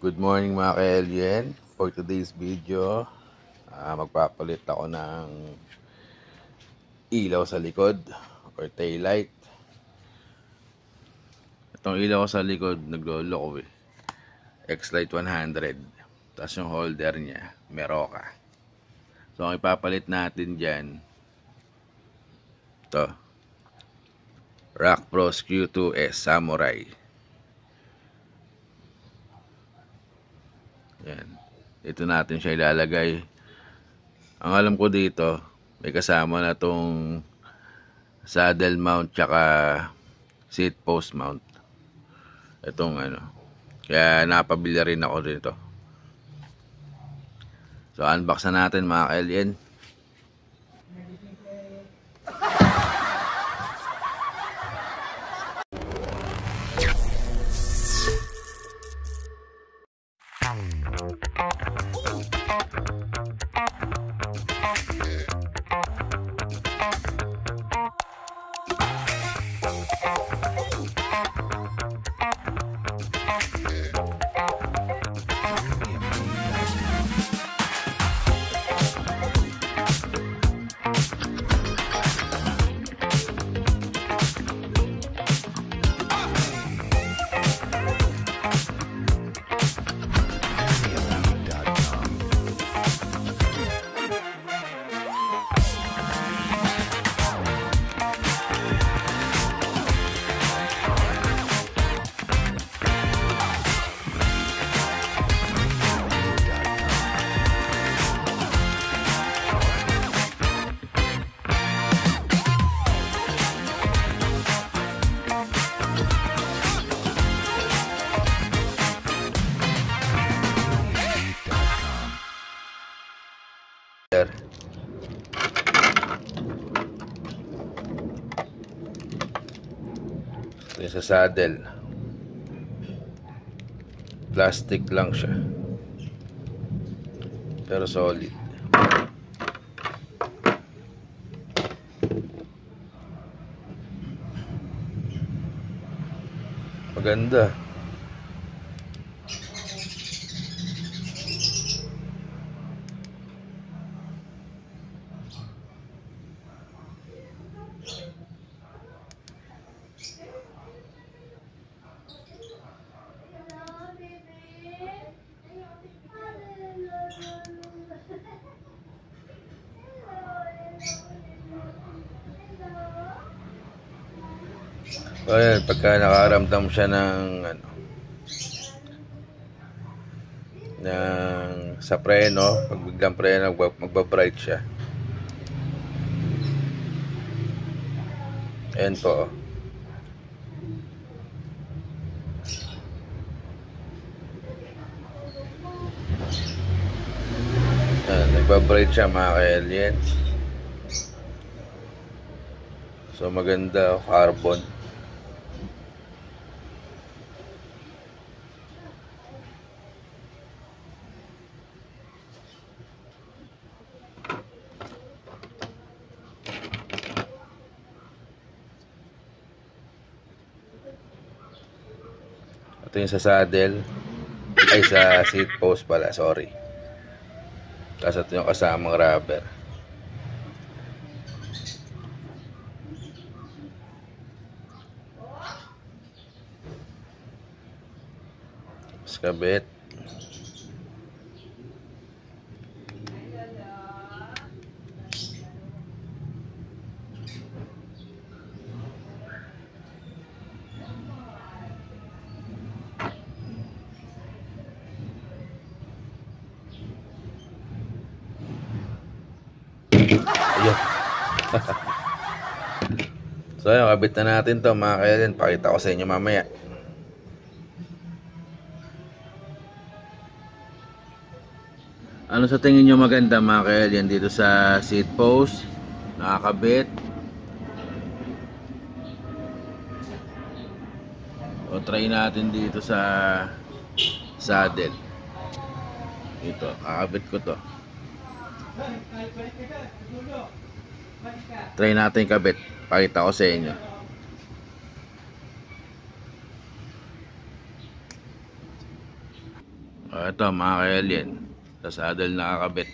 Good morning mga ka-alien. For today's video, magpapalit ako ng ilaw sa likod or tail light. Itong ilaw ko sa likod, naglolo ko X-Lite 100. Tapos yung holder niya, Meroka. So ang ipapalit natin dyan, ito, Rock Pros Q2S Samurai. Yan. Ito natin siya ilalagay. Ang alam ko dito, may kasama na tong saddle mount tsaka seat post mount. Itong ano. Kaya napabili rin ako dito. So unbox na natin mga ka-alien. Ito sa saddle, plastic lang siya pero solid. Maganda. So, ayan, pagka nakaramdam siya ng sa preno, pag biglang preno, magbabright siya. Ayan po. Ayan, nagbabright siya mga ka-alien. So maganda, carbon. Ito yung sa saddle, ay sa seat post pala, sorry. Tapos ito yung kasamang rubber. Tapos kabit. Ayun. So ayun, kabit na natin to mga ka-alien. Pakita ko sa inyo mamaya. Ano sa tingin nyo maganda mga ka-alien dito sa seat post? Nakakabit? O try natin dito sa saddle. Dito, kakabit ko to. Try natin kabit. Pakita ko sa inyo. Ito mga ka-alien, sa saddle nakakabit.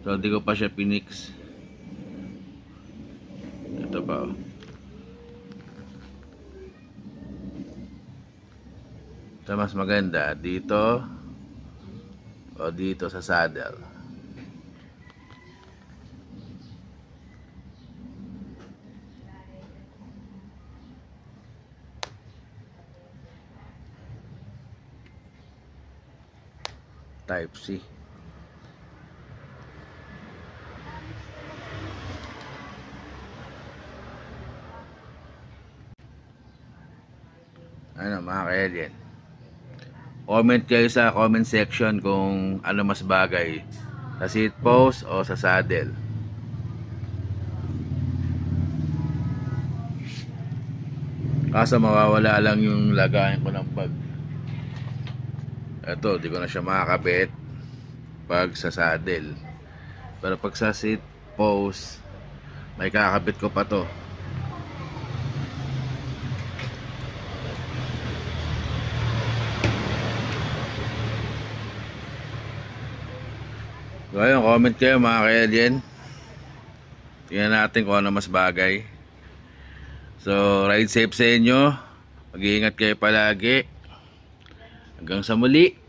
So hindi ko pa siya pinix. Ito pa oh. Ito mas maganda dito o dito sa saddle. Type C. Ano mga ka-alien, comment kayo sa comment section kung ano mas bagay, sa seat post o sa saddle. Kaso mawawala lang yung lagayan ko ng bag. Ito, di ko na siya makakabit pag sa saddle. Pero pag sa seat post, may kakabit ko pa to. So ayun, comment kayo mga ka-alien. Tingnan natin kung ano mas bagay. So ride safe sa inyo. Mag-iingat kayo palagi. Hanggang sa muli.